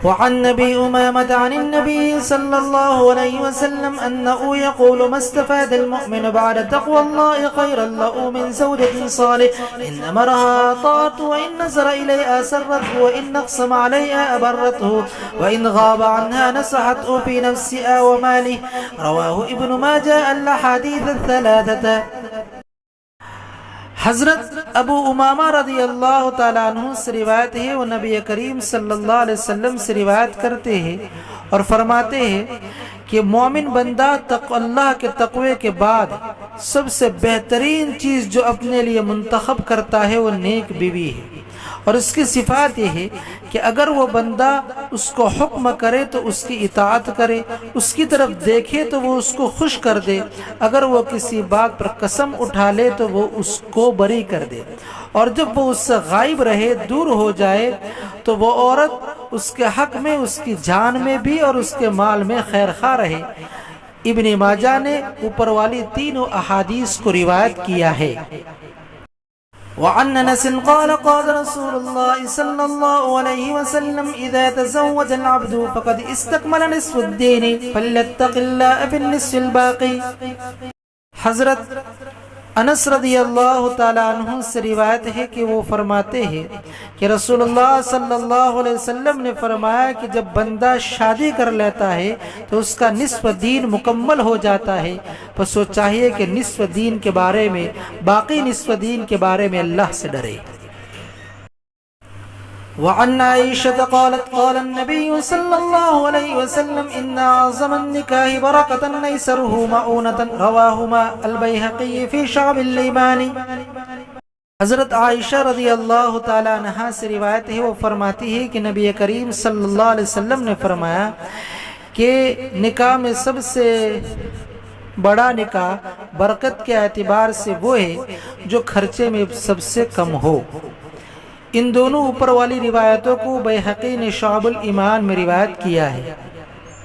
وعن نبي أمامة عن النبي صلى الله عليه وسلم أنه يقول: ما استفاد المؤمن بعد تقوى الله خيرا له من زوجة صالح إن أمرها طاعته وإن نظر إليها سرته وإن أقسم عليها أبرته وإن غاب عنها نصحته في نفسها وماله. رواه ابن ماجه الأحاديث الثلاثة. حضرت ابو امامہ رضی اللہ تعالیٰ عنہ سے روایت ہے، وہ نبی کریم صلی اللہ علیہ وسلم سے روایت کرتے ہیں اور فرماتے ہیں کہ مومن بندہ اللہ کے تقوی کے بعد سب سے بہترین چیز جو اپنے لیے منتخب کرتا ہے وہ نیک بیوی ہے، اور اس کی صفات یہ ہے کہ اگر وہ بندہ اس کو حکم کرے تو اس کی اطاعت کرے، اس کی طرف دیکھے تو وہ اس کو خوش کر دے، اگر وہ کسی بات پر قسم اٹھا لے تو وہ اس کو بری کر دے، اور جب وہ اس سے غائب رہے، دور ہو جائے، تو وہ عورت اس کے حق میں، اس کی جان میں بھی اور اس کے مال میں خیر خواہ رہے۔ ابن ماجہ نے اوپر والی تینوں احادیث کو روایت کیا ہے۔ وعن انس قال قال رسول الله صلى الله عليه وسلم: اذا تزوج العبد فقد استكمل نصف الدين فليتق الله في النصف الباقي۔ حضرت انس رضی اللہ تعالیٰ عنہ سے روایت ہے کہ وہ فرماتے ہیں کہ رسول اللہ صلی اللہ علیہ وسلم نے فرمایا کہ جب بندہ شادی کر لیتا ہے تو اس کا نصف دین مکمل ہو جاتا ہے، پس وہ چاہیے کہ نصف دین کے بارے میں، باقی نصف دین کے بارے میں اللہ سے ڈرے۔ وعن عائشة قالت قال النبي صلى الله عليه وسلم: إن أعظم النكاح بركة أيسره مؤونة، رواهما البيهقي في شعب الإيمان۔ حضرت عائشہ رضی اللہ تعالیٰ عنہا سے روایت ہے، وہ فرماتی ہے کہ نبی کریم صلی اللہ علیہ وسلم نے فرمایا کہ نکاح میں سب سے بڑا نکاح برکت کے اعتبار سے وہ ہے جو خرچے میں سب سے کم ہو۔ ان دونوں اوپر والی روایتوں کو بیہقی نے شعب الایمان میں روایت کیا ہے۔